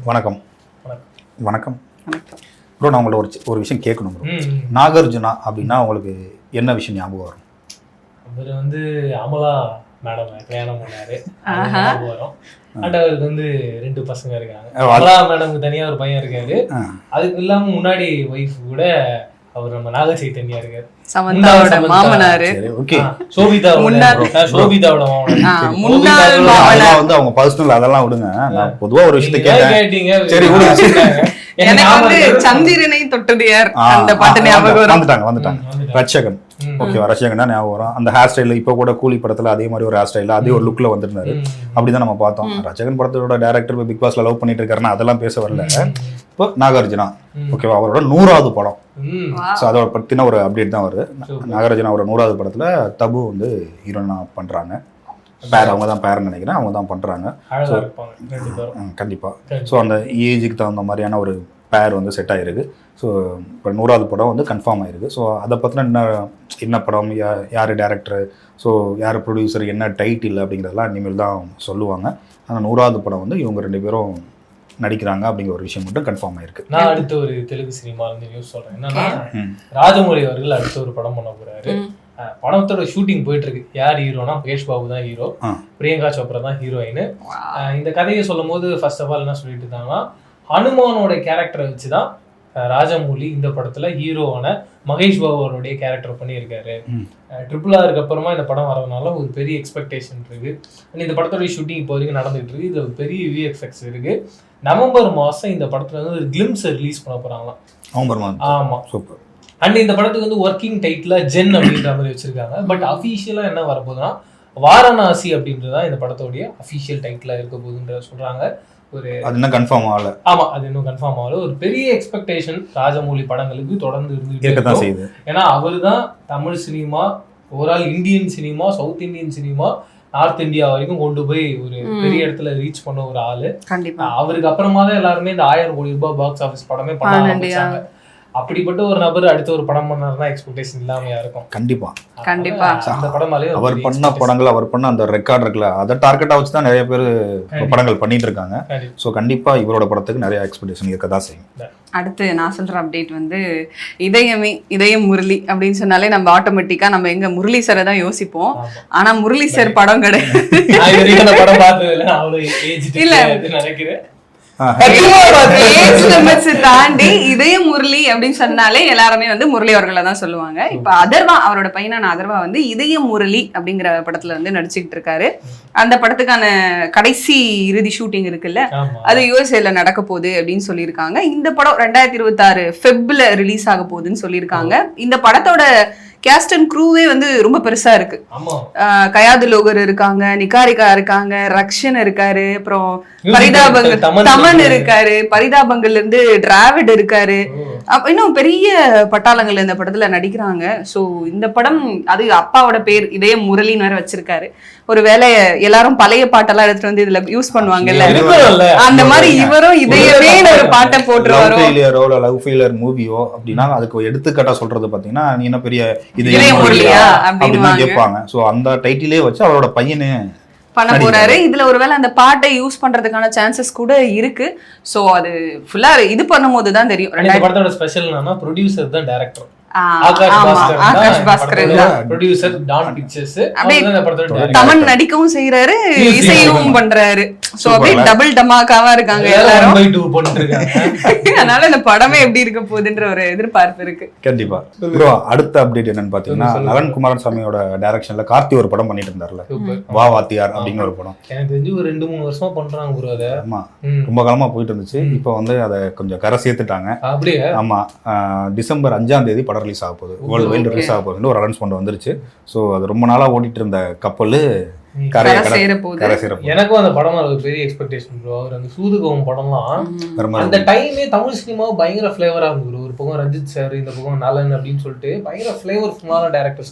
வணக்கம். வணக்கம் ப்ரோ. நான் உங்கள்ட்ட ஒரு விஷயம் கேட்கணும் ப்ரோ. நாகார்ஜுனா அப்படின்னா உங்களுக்கு என்ன விஷயம் ஞாபகம் வரும்? அவர் வந்து அமலா மேடம் கல்யாணம் பண்ணாரு, ஞாபகம் வரும். அண்ட் அவருக்கு வந்து 2 பசங்க இருக்காங்க. அமலா மேடமுக்கு தனியா ஒரு பையன் இருக்காரு. அதுக்கு இல்லாம முன்னாடி ஒய்ஃப் கூட அவர் நம்ம நாக சைத்தன்யா இருக்காரு, சமந்தாவோட மாமனாரு. ஓகே, சோபிதாவோட மாமனார் வந்து அவங்க பர்சனல் அதெல்லாம் விடுங்க. நான் பொதுவா ஒரு விஷயத்தை கேட்டேன். சரி விடுங்க. எனக்கு வந்து சந்திரனை தொட்டது யார் அந்த பாட்டு ஞாபகம் வந்துட்டாங்க. ரட்சகன். ஓகேவா, ரட்சகன் தான் ஞாபகம் வரும். அந்த ஹேர் ஸ்டைல இப்போ கூட கூலி படத்துல அதே மாதிரி ஒரு ஹேர் ஸ்டைல அதே ஒரு லுக்ல வந்துருந்தாரு. அப்படிதான் நம்ம பார்த்தோம். ரட்சகன் படத்தோட டைரக்டர் பிக் பாஸ்ல லவ் பண்ணிட்டு இருக்காருன்னா அதெல்லாம் பேச வரல. இப்போ நாகார்ஜுனா ஓகேவா, அவரோட 100வது படம். ஸோ அதோட பத்தின ஒரு அப்டேட் தான் வருது. நாகார்ஜுனா அவரோட 100வது படத்துல தபு வந்து ஹீரோயினா பண்றாங்க. பேர் அவங்க தான் பேர்னு நினைக்கிறேன், அவங்க தான் பண்றாங்க. கண்டிப்பா. ஸோ அந்த ஏஜுக்கு தகுந்த மாதிரியான ஒரு பேர் வந்து செட் ஆகிருக்கு. ஸோ இப்போ 100வது படம் வந்து கன்ஃபார்ம் ஆகிருக்கு. ஸோ அதை பற்றின என்ன படம், யார் டேரக்டர், ஸோ யார் ப்ரொடியூசர், என்ன டைட்டில் அப்படிங்கிறதெல்லாம் இனிமேல் தான் சொல்லுவாங்க. ஆனால் 100வது படம் வந்து இவங்க 2 பேரும் நடிக்கிறாங்க அப்படிங்கிற ஒரு விஷயம் மட்டும் கன்ஃபார்ம் ஆயிருக்கு. நான் அடுத்த ஒரு தெலுங்கு சினிமா வந்து நியூஸ் சொல்றேன். என்னன்னா, ராஜமௌழி அவர்கள் அடுத்த ஒரு படம் பண்ண போறாரு. படத்தோட ஷூட்டிங் போயிட்டு இருக்கு. யார் ஹீரோனா மகேஷ் பாபு தான் ஹீரோ, பிரியங்கா சோப்ரா தான் ஹீரோயின். இந்த கதையை சொல்லும் போது ஃபர்ஸ்ட் ஆஃப் ஆல் என்ன சொல்லிட்டு இருந்தாங்கன்னா, ஹனுமானோட கேரக்டரை வச்சுதான் ராஜமௌழி இந்த படத்துல ஹீரோவான மகேஷ் பாபு அவருடைய கேரக்டர் பண்ணியிருக்காரு. RRRக்கு அப்புறமா இந்த படம் வரதுனால ஒரு பெரிய எக்ஸ்பெக்டேஷன் இருக்கு. இந்த படத்தோட ஷூட்டிங் இப்போ வரைக்கும் நடந்துகிட்டு இருக்கு. இது ஒரு பெரிய VFX இருக்கு. நவம்பர் மாசம் இந்த படத்துல வந்து ஒரு கிளிம்ஸ் ரிலீஸ் பண்ண போறாங்களாம். நவம்பர் மாதம். ஆமா, சூப்பர். அண்ட் இந்த படத்துக்கு வந்து ஒர்க்கிங் டைட்டில் ஜென் அப்படின்ற மாதிரி வச்சிருக்காங்க. பட் அஃபீஷியலா என்ன வரப்போகுதுன்னா வாரணாசி அப்படின்றதான் இந்த படத்தோடைய அஃபீஷியல் டைட்டிலா இருக்க போகுதுன்ற சொல்றாங்க. ஒரு அது இன்னும் கன்ஃபார்ம் ஆகல. ஆமா, அது இன்னும் கன்ஃபார்ம் ஆகல. ஒரு பெரிய எக்ஸ்பெக்டேஷன் ராஜமௌழி படங்களுக்கு தொடர்ந்து இருந்துட்டு. ஏன்னா அவரு தான் Tamil cinema, overall Indian cinema, south Indian cinema, north India வரைக்கும் கொண்டு போய் ஒரு பெரிய இடத்துல ரீச் பண்ண ஒரு ஆளு. அவருக்கு அப்புறமா தான் எல்லாருமே இந்த 1000 கோடி ரூபாய் பாக்ஸ் ஆஃபீஸ் படமே பண்ண ஆரம்பிச்சாங்க. அப்படிப்பட்ட ஒரு நபர் அடுத்த ஒரு படம் பண்ணாருன்னா எக்ஸ்பெக்டேஷன் இல்லாமையா இருக்கும். கண்டிப்பா. அந்த படமாலே அவர் பண்ண படங்கள், அவர் பண்ண அந்த ரெக்கார்ட் இருக்குல்ல, அதை டார்கெட்டா வச்சு தான் நிறைய பேர் படங்கள் பண்ணிட்டு இருக்காங்க. ஸோ கண்டிப்பா இவரோட படத்துக்கு நிறைய எக்ஸ்பெக்டேஷன் இருக்கதான் செய்யும். அடுத்து நான் சொல்ற அப்டேட் வந்து இதயம் முரளி அப்படின்னு சொன்னாலே நம்ம ஆட்டோமேட்டிக்கா நம்ம எங்க முரளி சாரை தான் யோசிப்போம். ஆனா முரளி சார் படம் கிடையாது. தாண்டி இதயம் முரளி அப்படின்னு சொன்னாலே எல்லாருமே வந்து முரளி அவர்களை தான் சொல்லுவாங்க. இப்ப அதர்வா, அவரோட பையனான அதர்வா வந்து இதயம் முரளி அப்படிங்கிற படத்துல வந்து நடிச்சுக்கிட்டு இருக்காரு. அந்த படத்துக்கான கடைசி இறுதி ஷூட்டிங் இருக்குல்ல, அது USA நடக்க போகுது அப்படின்னு சொல்லியிருக்காங்க. இந்த படம் 2026 ஃபெப்ல ரிலீஸ் ஆக போகுதுன்னு சொல்லியிருக்காங்க. இந்த படத்தோட கேஸ்ட் அண்ட் க்ரூவே வந்து ரொம்ப பெருசா இருக்கு. கயாது லோகர் இருக்காங்க, நிகாரிகா இருக்காங்க, ரக்ஷன் இருக்காரு, அப்புறம் பரிதாபங்கள் தமன் இருக்காரு, பரிதாபங்கள்ல இருந்து டிராவிட் இருக்காரு, இன்னும் பெரிய பட்டாளங்கள் இந்த படத்துல நடிக்கிறாங்க. சோ இந்த படம், அது அப்பாவோட பேர் இதயம் முரளின்னு வேற வச்சிருக்காரு. ஒருவேளை எல்லாரும் பழைய பாட்டெல்லாம் எடுத்துட்டு வந்து இதுல யூஸ் பண்ணுவாங்கல்ல, அந்த மாதிரி இவரும் இதயமே ஒரு பாட்டை போட்டுருவாரோ. லவ் ஃபெயிலியர் மூவியோ அப்படின்னா அதுக்கு எடுத்துக்காட்டா சொல்றது பாத்தீங்கன்னா, நீ என்ன பெரிய இதயம் முரளியா அப்படின்னு கேட்பாங்க. சோ அந்த டைட்டிலே வச்சு அவரோட பையனே பண்ண போறாரு. இதுல ஒருவேளை அந்த பாட்டை யூஸ் பண்றதுக்கான சான்சஸ் கூட இருக்கு. சோ அது ஃபுல்லா இது பண்ணும்போது தான் தெரியும். இந்த படத்தோட ஸ்பெஷல் என்னன்னா, ப்ரொடியூசர் தான் டைரக்டர். தமன் நடிக்கவும் செய்யறாரு, இசையும் பண்றாரு. சோ அப்படியே டபுள் டமாக்காவா இருக்காங்க எல்லாரும். அதனால இந்த படமே எப்படி இருக்க போகுதுன்ற ஒரு எதிர்பார்ப்பு இருக்கு. கண்டிப்பா. ப்ரோ, அடுத்த அப்டேட் என்னன்னு பாத்தீங்கன்னா, நலன் குமாரசாமியோட டைரக்ஷன்ல கார்த்தி ஒரு படம் பண்ணிட்டு இருந்தாருல, வா வாத்தியார் அப்படிங்கிற ஒரு படம். எனக்கு தெரிஞ்சு ஒரு 2-3 வருஷமா பண்றாங்க ப்ரோ. அதை ஆமா, ரொம்ப காலமா போயிட்டு இருந்துச்சு. இப்போ வந்து அதை கொஞ்சம் கரை சேர்த்துட்டாங்க. அப்படியே ஆமா, டிசம்பர் 5ஆம் தேதி படம் ரிலீஸ் ஆக போகுது, வேர்ல்டு வைல்டு ரிலீஸ் ஆக போகுதுன்னு ஒரு அனௌன்ஸ்மெண்ட் வந்துருச்சு. ஸோ அது ரொம்ப நாளா ஓடிட்டு இருந்த கப்பல் எனக்கும் அந்த படம் ஒரு பெரிய எக்ஸ்பெக்டேஷன் ப்ரோ. அவர் அந்த சூதுகவும் படம்லாம் அந்த டைமே தமிழ் சினிமா பயங்கர ஃபிளேவரா இருந்தது. ஒரு பக்கம் ரஞ்சித் சார், இந்த பக்கம் நலன் அப்படின்னு சொல்லிட்டு பயங்கர ஃபிளேவர்ஃபுல்லான டைரக்டர்ஸ்.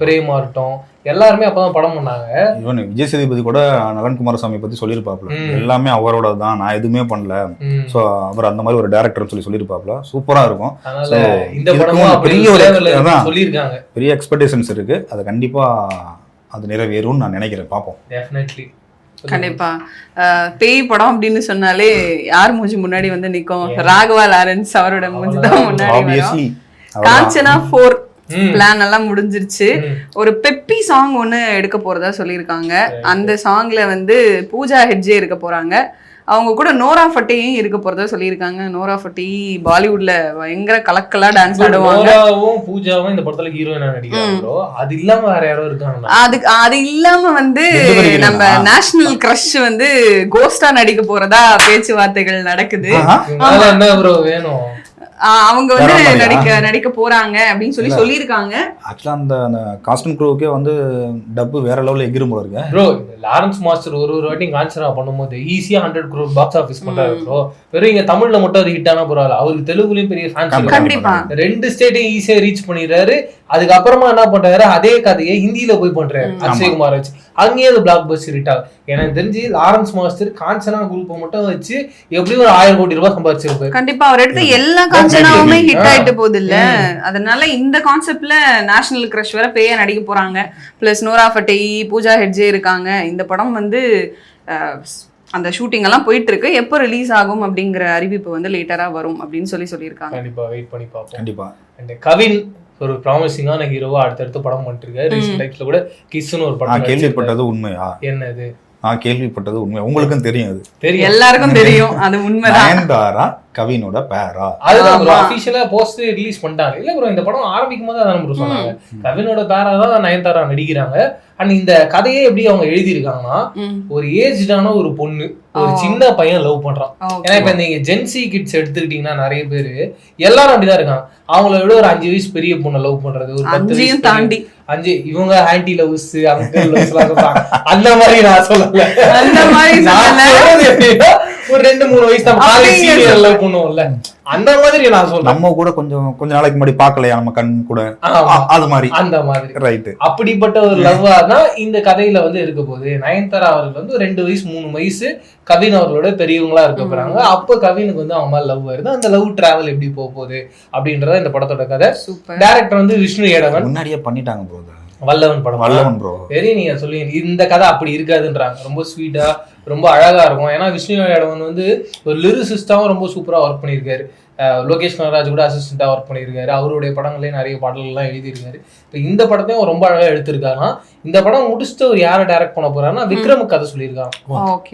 பிரேமா இருக்கட்டும், எல்லாருமே அப்பதான் படம் பண்ணாங்க. ஈவன் விஜய் சேதுபதி கூட நலன் குமாரசாமி பத்தி சொல்லியிருப்பாப்ல, எல்லாமே அவரோட தான், நான் எதுவுமே பண்ணல. ஸோ அவர் அந்த மாதிரி ஒரு டைரக்டர் சொல்லியிருப்பாப்ல, சூப்பரா இருக்கும். இந்த படமும் பெரிய எக்ஸ்பெக்டேஷன்ஸ் இருக்கு. அது கண்டிப்பா அது நிறைவேறும்னு நான் நினைக்கிறேன். பார்ப்போம். டெஃபினெட்லி. கண்டிப்பா. பேய் படம் அப்படின்னு சொன்னாலே யார் மூஞ்சி முன்னாடி வந்து நிக்கும்? ராகவா லாரன்ஸ் அவரோட மூஞ்சி தான் முன்னாடி வரும். காஞ்சனா 4 பிளான் எல்லாம் முடிஞ்சிருச்சு. ஒரு பெப்பி சாங் ஒண்ணு எடுக்க போறதா சொல்லியிருக்காங்க. அந்த சாங்ல வந்து பூஜா ஹெட்ஜே இருக்க போறாங்க. அவங்க கூட நோரா ஃபட்டேயும் இருக்க போறதா சொல்லியிருக்காங்க. நோரா ஃபட்டே பாலிவுட்ல பயங்கர கலக்கலா டான்ஸ் ஆடுவாங்க. நோராவும் பூஜாவும் இந்த படத்துல ஹீரோயினா நடிக்கிறாங்க. அது இல்லாம வேற யாரோ இருக்காங்க. அது இல்லாம வந்து நம்ம நேஷனல் கிரஷ் வந்து கோஸ்டா நடிக்க போறதா பேச்சுவார்த்தைகள் நடக்குது. என்ன ப்ரோ வேணும்? அவங்க வந்து நடிக்க போறாங்க அப்படின்னு சொல்லியிருக்காங்க. ஆக்சுவலா அந்த காஸ்டியூம் க்ரூவுக்கே வந்து டப்பு வேற லெவல்ல எகிரும் போல இருக்கு ப்ரோ. லாரன்ஸ் மாஸ்டர் ஒரு வாட்டி காஞ்சனா பண்ணும்போது ஈஸியா 100 crore பாக்ஸ் ஆபீஸ் பண்றாரு ப்ரோ. வெறும் இங்க தமிழ்ல மட்டும் அது ஹிட் ஆனா பரவாயில்ல, அவருக்கு தெலுங்குலயும் பெரிய ஃபேன்ஸ். கண்டிப்பா 2 ஸ்டேட்டையும் ஈஸியா ரீச் பண்ணிடுறாரு. அதுக்கப்புறமா என்ன பண்றாரு, அதே கதையை ஹிந்தியில போய் பண்றாரு அக்ஷய்குமார் வச்சு. அங்கேயே அது பிளாக் பஸ்டர் ஹிட் ஆகும். எனக்கு தெரிஞ்சு லாரன்ஸ் மாஸ்டர் காஞ்சனா குரூப்பை மட்டும் வச்சு எப்படியும் ஒரு 1000 கோடி ரூபாய் சம்பாதிச்சிருப்பாரு. கண்டிப்பா அவர் எடுத்த எல்லா காஞ்சனாவுமே ஹிட் ஆயிட்டு போகுது இல்ல. அதனால இந்த கான்செப்ட்ல நேஷனல் கிரஷ் வேற பேய நடிக்க போறாங்க. பிளஸ் நோரா ஃபட்டே, பூஜா ஹெட்ஜே இருக்காங்க. இந்த படம் வந்து அந்த ஷூட்டிங் எல்லாம் போயிட்டு இருக்கு. எப்போ ரிலீஸ் ஆகும் அப்படிங்கிற அறிவிப்பு வந்து லேட்டரா வரும் அப்படின்னு சொல்லியிருக்காங்க. கண்டிப்பா வெயிட் பண்ணி பார்ப்போம். கண்டிப்பா. அண்ட் கவின் ஒரு ப்ராமிசிங்கான ஹீரோவா அடுத்தடுத்து படம் பண்ணிட்டு இருக்காரு. ரீசெண்ட் டைம்ஸ்ல கூட கிஸ்னு ஒரு படம் கேள்விப்பட்டது உண்மையா? என்னது? நான் கேள்விப்பட்டது உண்மை. உங்களுக்கும் தெரியும்? அது தெரியும், எல்லாருக்கும் தெரியும். அது உண்மைதான். நயன்தாரா கவினோட பேரா? அதுதான் ப்ரோ ஆபீஷியலா போஸ்டர் ரிலீஸ் பண்ணிட்டாங்க. இல்ல ப்ரோ இந்த படம் ஆரம்பிக்கும் போது அதான் ப்ரோ சொன்னாங்க, கவினோட பேரா தான் நயன்தாரா நடிக்கிறாங்க. அண்ட் இந்த கதையே எப்படி அவங்க எழுதியிருக்காங்கன்னா, ஒரு ஏஜ்டான ஒரு பொண்ணு ஒரு சின்ன பையன் லவ் பண்றான். ஏன்னா இப்ப நீங்க ஜென்சி கிட்ஸ் எடுத்துக்கிட்டீங்கன்னா நிறைய பேரு எல்லாரும் அப்படிதான் இருக்காங்க. அவங்கள விட ஒரு 5 வயசு பெரிய பொண்ணை லவ் பண்றது, ஒரு 10 வயசு தாண்டி 5 இவங்க ஆன்டி லவ்ஸ் அங்கிள் லவ்ஸ் அந்த மாதிரி நான் சொல்லல. அந்த மாதிரி ஒரு 2-3 வயசு நம்ம காலேஜ் சீனியர் லவ் பண்ணுவோம்ல, அந்த மாதிரி நான் சொல்றேன். நம்ம கூட கொஞ்ச நாளைக்கு முன்னாடி பார்க்கலையா நம்ம கண் கூட, அது மாதிரி அந்த மாதிரி ரைட். அப்படிப்பட்ட ஒரு லவ்வா தான் இந்த கதையில வந்து இருக்க போகுது. நயன்தாரா அவர்கள் வந்து 2 வயசு 3 வயசு கவின் அவர்களோட பெரியவங்களா இருக்க போறாங்க. அப்ப கவினுக்கு வந்து அவங்க மேல லவ் வருது. அந்த லவ் டிராவல் எப்படி போக போகுது அப்படின்றத இந்த படத்தோட கதை. டைரக்டர் வந்து விஷ்ணு ஏடவன். முன்னாடியே பண்ணிட்டாங்க ப்ரோ. வல்லவன் படம். வல்லவன் ப்ரோ வெரி நீங்க சொல்லி இந்த கதை அப்படி இருக்காதுன்றாங்க. ரொம்ப ஸ்வீட்டா ரொம்ப அழகா இருக்கும். ஏன்னா விஷ்ணு ஏடவன் வந்து ஒரு லிரிசிஸ்டாவும் ரொம்ப சூப்பரா ஒர்க் பண்ணியிருக்காரு. லோகேஷ் கனகராஜ் கூட அசிஸ்டண்டா ஒர்க் பண்ணியிருக்காரு. அவருடைய படங்களே நிறைய பாடல்கள்லாம் எழுதியிருக்காரு. இப்போ இந்த படத்தையும் ரொம்ப அழகா எடுத்திருக்காருன்னா, இந்த படம் முடிச்சுட்டு ஒரு யாரை டைரக்ட் பண்ண போறாருன்னா விக்ரம் கதை சொல்லியிருக்காங்க.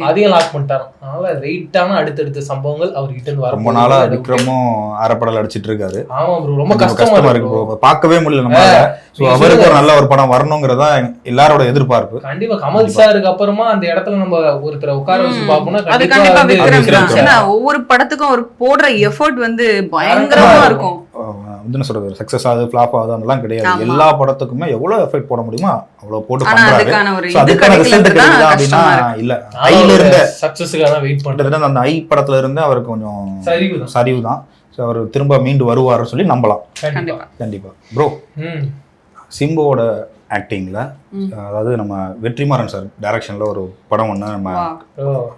அதையும் லாக் பண்ணிட்டாங்க. அதனால ரைட்டான அடுத்தடுத்த சம்பவங்கள் அவர்கிட்ட இருந்து வர. ரொம்ப நாளா விக்ரமும் அரைப்படல் அடிச்சிட்டு இருக்காரு. ஆமா ப்ரோ, ரொம்ப கஷ்டமா இருக்கு ப்ரோ, பார்க்கவே முடியல நம்மளால. சோ அவருக்கு ஒரு நல்ல ஒரு படம் வரணும்ங்கறதா எல்லாரோட எதிர்பார்ப்பு. கண்டிப்பா கமல் சாருக்கு அப்புறமா அந்த இடத்துல நம்ம ஒருத்தரை உட்கார வச்சு பார்ப்போம்னா கண்டிப்பா விக்ரம். ஏன்னா ஒவ்வொரு படத்துக்கும் ஒரு போடுற எஃபோர்ட் வந்து பயங்கரமா இருக்கும். என்ன சொல்றது, சக்சஸ் ஆகுது ஃபிளாப் ஆகுது அதெல்லாம் கிடையாது. எல்லா படத்துக்குமே எவ்வளவு எஃபெக்ட் போட முடியுமோ அவ்வளவு போட்டு பண்றாரு. அதுக்கான ரிசல்ட் கிடைக்குதா அப்படின்னா இல்ல. ஐல இருந்த சக்சஸ்க்காக வெயிட் பண்றது. அந்த ஐ படத்துல இருந்து அவருக்கு கொஞ்சம் சரிவு தான். அவர் திரும்ப மீண்டு வருவாருன்னு சொல்லி நம்பலாம். கண்டிப்பா ப்ரோ. சிம்புவோட ஆக்டிங்ல, அதாவது நம்ம வெற்றிமாறன் சார் டைரக்ஷன்ல ஒரு படம் ஒண்ணு நம்ம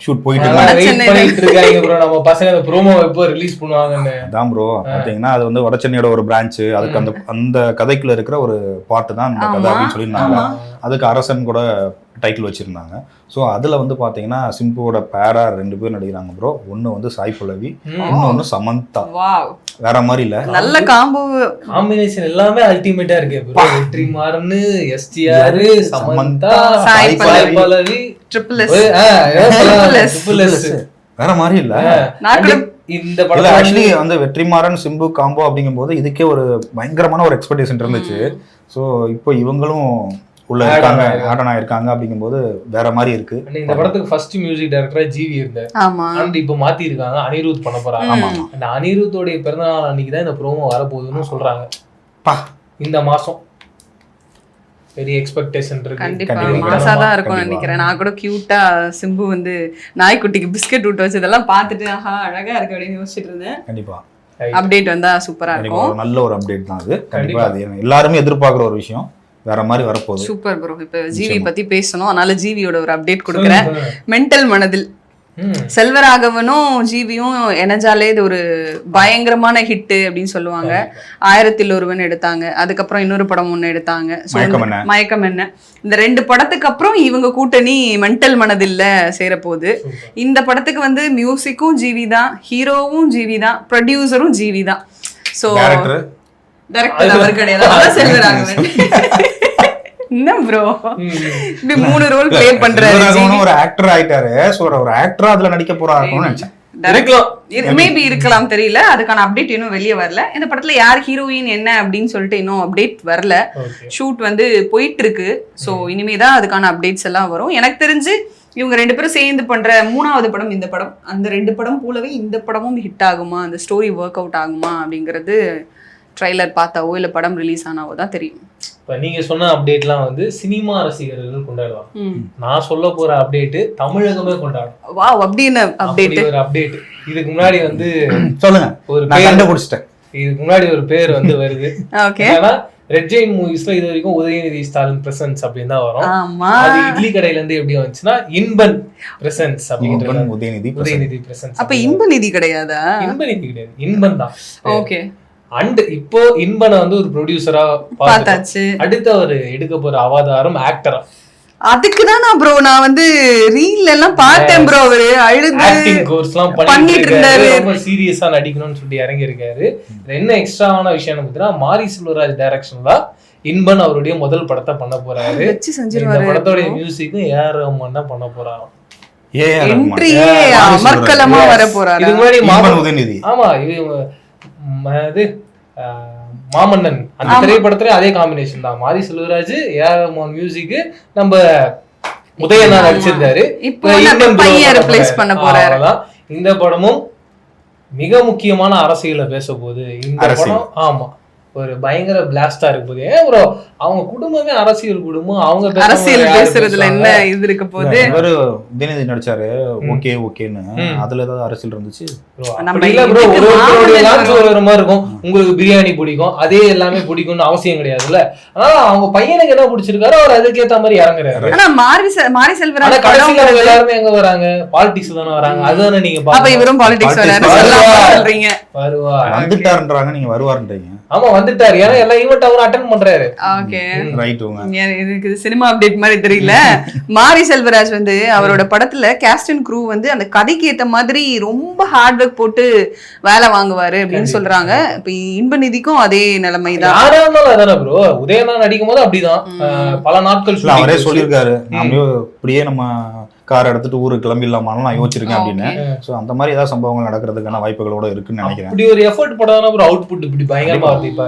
ஷூட் போயிட்டு இருக்காங்க ப்ரோ. நம்ம பசங்க அந்த ப்ரோமோ எப்போ ரிலீஸ் பண்ணுவாங்கன்னு அதான் ப்ரோ. பாத்தீங்கன்னா அது வந்து வடசென்னையோட ஒரு பிரான்ச். அதுக்கு அந்த கதைக்குள்ள இருக்கிற ஒரு பாட்டு தான் அந்த கதை அப்படின்னு சொல்லியிருந்தாங்க. அதுக்கு அரசன் கூட டைட்டில் வச்சிருந்தாங்க. ஸோ அதில் வந்து பார்த்தீங்கன்னா சிம்புவோட பேரா 2 பேர் நடிக்கிறாங்க ப்ரோ. ஒன்று வந்து சாய் பல்லவி, இன்னொன்று சமந்தா. வேற மாதிரி இல்ல, நல்ல காம்பினேஷன் எல்லாமே அல்டிமேட்டா இருக்கு bro. Vetrimaaran, STR, Samantha, Sai Pallavi, triple S வேற மாதிரி இல்ல. இந்த படம் ஆக்சுவலி வந்து வெற்றிமாறன் சிம்பு காம்போ அப்படிங்கும்போது இதுக்கே ஒரு பயங்கரமான ஒரு எக்ஸ்பெக்டேஷன் இருந்துச்சு. ஸோ இப்போ இவங்களும் உள்ள இருக்காங்க, ஆட் ஆயிருக்காங்க அப்படிங்கும்போது வேற மாதிரி இருக்கு. இந்த படத்துக்கு ஃபர்ஸ்ட் மியூசிக் டைரக்டரா ஜிவி இருந்தார். அண்ட் இப்போ மாத்தி இருக்காங்க, அனிருத் பண்ண போறாங்க. அந்த அனிருத்தோடைய பிறந்தநாள் அன்னைக்கு தான் இந்த ப்ரோமோ வரப்போகுதுன்னு சொல்றாங்க. இந்த மாசம் பெரிய எக்ஸ்பெக்டேஷன் இருக்கு. கண்டிப்பா மாசாதான் இருக்கும் நினைக்கிறேன். நான் கூட கியூட்டா சிம்பு வந்து நாய்க்குட்டிக்கு பிஸ்கட் விட்டு வச்சதெல்லாம் பார்த்துட்டு ஆஹா அழகா இருக்கு அப்படின்னு யோசிச்சுட்டு இருந்தேன். கண்டிப்பா அப்டேட் வந்தா சூப்பரா இருக்கும். நல்ல ஒரு அப்டேட் தான் அது. கண்டிப்பா அது எல்லாருமே எதிர்பார்க்குற ஒரு விஷயம். வேற மாதிரி வரப்போகுது. Super bro. இப்போ ஜிவி பத்தி பேசணும், அதனால ஜிவியோட ஒரு அப்டேட் கொடுக்குறேன். மென்டல் மனதில் செல்வராகவனும் ஜிவியும் இணைஞ்சாலே இது ஒரு பயங்கரமான ஹிட் அப்படின்னு சொல்லுவாங்க. 1000 எடுத்தாங்க, அதுக்கப்புறம் இன்னொரு படம் ஒண்ணு எடுத்தாங்க, மயக்கம் என்ன. இந்த 2 படத்துக்கு அப்புறம் இவங்க கூட்டணி மென்டல் மனதில்ல சேரப்போகுது. இந்த படத்துக்கு வந்து மியூசிக்கும் ஜிவி தான், ஹீரோவும் ஜிவி தான், ப்ரொடியூசரும் ஜிவி தான். ஸோ டைரக்டர் அவர் கிடையாது, செல்வராகவன். என்ன ப்ரோ இப்படி 3 ரோல் ப்ளே பண்றாரு. ஒரு ஆக்டர் ஆயிட்டாரு. சோ ஒரு ஆக்டரா அதுல நடிக்க போறாருன்னு நினைச்சேன். மேபி இருக்கலாம், தெரியல. அதுக்கான அப்டேட் இன்னும் வெளியே வரல. இந்த படத்துல யார் ஹீரோயின் என்ன அப்படின்னு சொல்லிட்டு இன்னும் அப்டேட் வரல. ஷூட் வந்து போயிட்டு இருக்கு. ஸோ இனிமேதான் அதுக்கான அப்டேட்ஸ் எல்லாம் வரும். எனக்கு தெரிஞ்சு இவங்க 2 பேரும் சேர்ந்து பண்ற 3வது படம் இந்த படம். அந்த 2 படம் போலவே இந்த படமும் ஹிட் ஆகுமா, அந்த ஸ்டோரி ஒர்க் அவுட் ஆகுமா அப்படிங்கிறது ட்ரைலர் பார்த்தாவோ இல்ல படம் ரிலீஸ் ஆனாவோ தான் தெரியும். இப்ப நீங்க சொன்ன அப்டேட்லாம் வந்து சினிமா ரசிகர்கள் கொண்டாடுவாங்க. நான் சொல்ல போற அப்டேட் தமிழகமே கொண்டாடும். வாவ், அப்படின்னு அப்டேட், ஒரு அப்டேட். இதுக்கு முன்னாடி வந்து சொல்லுங்க, ஒரு பேர் கண்டுபிடிச்சிட்டேன். இதுக்கு முன்னாடி ஒரு பேர் வந்து வருது. ஓகே, ஏன்னா ரெட் ஜெயின் மூவிஸ்ல இது வரைக்கும் உதயநிதி ஸ்டாலின் பிரசன்ஸ் அப்படின்னு தான் வரும். அது இட்லி கடையில இருந்து எப்படி வந்துச்சுன்னா இன்பன் பிரசன்ஸ் அப்படின்ற உதயநிதி பிரசன்ஸ். அப்ப இன்பநிதி கிடையாதா? இன்பநிதி கிடையாது, இன்பன் தான். ஓகே. அண்ட் இப்போ இன்பனை வந்து ஒரு ப்ரொடியூசரா பார்த்தாச்சு. அடுத்து அவர் எடுக்க போற அவதாரம் ஆக்டரா. அதுக்குதான் ப்ரோ நான் வந்து ரீல்ல எல்லாம் பார்த்தேன் ப்ரோ. அவரு அழுது ஆக்டிங் கோர்ஸ்லாம் பண்ணிட்டு இருக்காரு. ரொம்ப சீரியஸா நடிக்கணும்னு சொல்லி இறங்கி இருக்காரு. என்ன எக்ஸ்ட்ராவான விஷயம் பார்த்தீங்கன்னா, மாரி செல்வராஜ் டைரக்ஷன்ல இன்பன் அவருடைய முதல் படத்தை பண்ண போறாரு. இந்த படத்தோட மியூசிக்கும் ஏஆர் ரஹ்மான் தான் பண்ண போறாரு. என்ட்ரியே அமர்க்கலமா வர போறாரு. இதுக்கு முன்னாடி உதயநிதி, ஆமா, இது மாமன்னன் அந்த திரைப்படத்துல அதே காம்பினேஷன் தான். மாரி செல்வராஜ், ஏஆர் ரஹ்மான் மியூசிக், நம்ம உதயனா நடிச்சிருந்தாரு. இந்த படமும் மிக முக்கியமான அரசியலை பேச போகுது இந்த படம். ஆமா, ஒரு பயங்கர பிளாஸ்டா இருக்கு போது. ஏன் ப்ரோ, அவங்க குடும்பமே அரசியல் குடும்பம், அவங்க அரசியல் பேசுறதுல என்ன இது இருக்க போகுது? இவரு உதயநிதி நடிச்சாரு, ஓகே ஓகேன்னு. அதுல ஏதாவது அரசியல் இருந்துச்சு? ஒரு மாதிரி இருக்கும். உங்களுக்கு பிரியாணி பிடிக்கும், அதே எல்லாமே பிடிக்கும்னு அவசியம் கிடையாதுல்ல. ஆனா அவங்க பையனுக்கு என்ன பிடிச்சிருக்காரோ அவர் அதுக்கேத்த மாதிரி இறங்குறாரு. ஆனா மாரி செல்வராஜ் கடைசியில எல்லாருமே எங்க வராங்க? பாலிடிக்ஸ் தானே வராங்க. அதுதானே நீங்க அப்ப இவரும் பாலிடிக்ஸ் சொல்றீங்க. வருவா வந்துட்டாருன்றாங்க, நீங்க வருவாருன்றீங்க. ஆமா, வந்துட்டாரு. ஏன்னா எல்லா ஈவென்ட் அவர் அட்டெண்ட் பண்றாரு. ஓகே, இதுக்கு சினிமா அப்டேட் மாதிரி தெரியல. மாரி செல்வராஜ் வந்து அவரோட படத்துல கேஸ்ட் அண்ட் க்ரூ வந்து அந்த கதைக்கு ஏத்த மாதிரி ரொம்ப ஹார்ட் ஒர்க் போட்டு வேலை வாங்குவாரு அப்படின்னு சொல்றாங்க. இப்ப இன்பநிதிக்கும் அதே நிலைமைதான். யாரா இருந்தாலும் அதானே ப்ரோ. உதயனா நடிக்கும் போது அப்படிதான் பல நாட்கள் அவரே சொல்லியிருக்காரு. அப்படியே நம்ம கார் எடுத்துட்டு ஊருக்கு கிளம்பிடலாமான்னு நான் யோசிச்சிருக்கேன் அப்படின்னு. சோ அந்த மாதிரி ஏதாவது சம்பவங்கள் நடக்கிறதுக்கான வாய்ப்புகளோட இருக்குன்னு நினைக்கிறேன். இப்படி ஒரு எஃபர்ட் போடாத ஒரு அவுட்புட் இப்படி பயங்கரமா வருது. இப்ப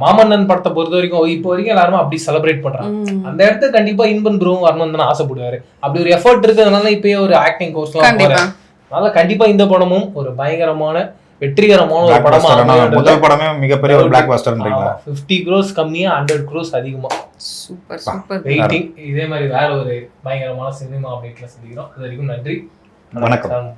மாமன்னன் படத்தை பொறுத்த வரைக்கும் இப்போ வரைக்கும் எல்லாருமே அப்படி செலிப்ரேட் பண்றாங்க. அந்த இடத்துல கண்டிப்பா இன்பன் ப்ரோவும் வரணும் தானே ஆசைப்படுவாரு. அப்படி ஒரு எஃபர்ட் இருக்கிறதுனால இப்பயே ஒரு ஆக்டிங் கோர்ஸ் எல்லாம் போறேன். அதனால கண்டிப்பா இந்த படமும் ஒரு பயங்கரமான வெற்றிகரமான ஒரு படமா. முதல் படமே மிகப்பெரிய ஒரு பிளாக் பஸ்டர்ன்றீங்களா? 50 crores கம்மியா 100 crores அதிகமா. Super super waiting. இதே மாதிரி வேற ஒரு பயங்கரமான சினிமா அப்டேட்ல சந்திக்கிறோம். அது வரைக்கும் நன்றி, வணக்கம்.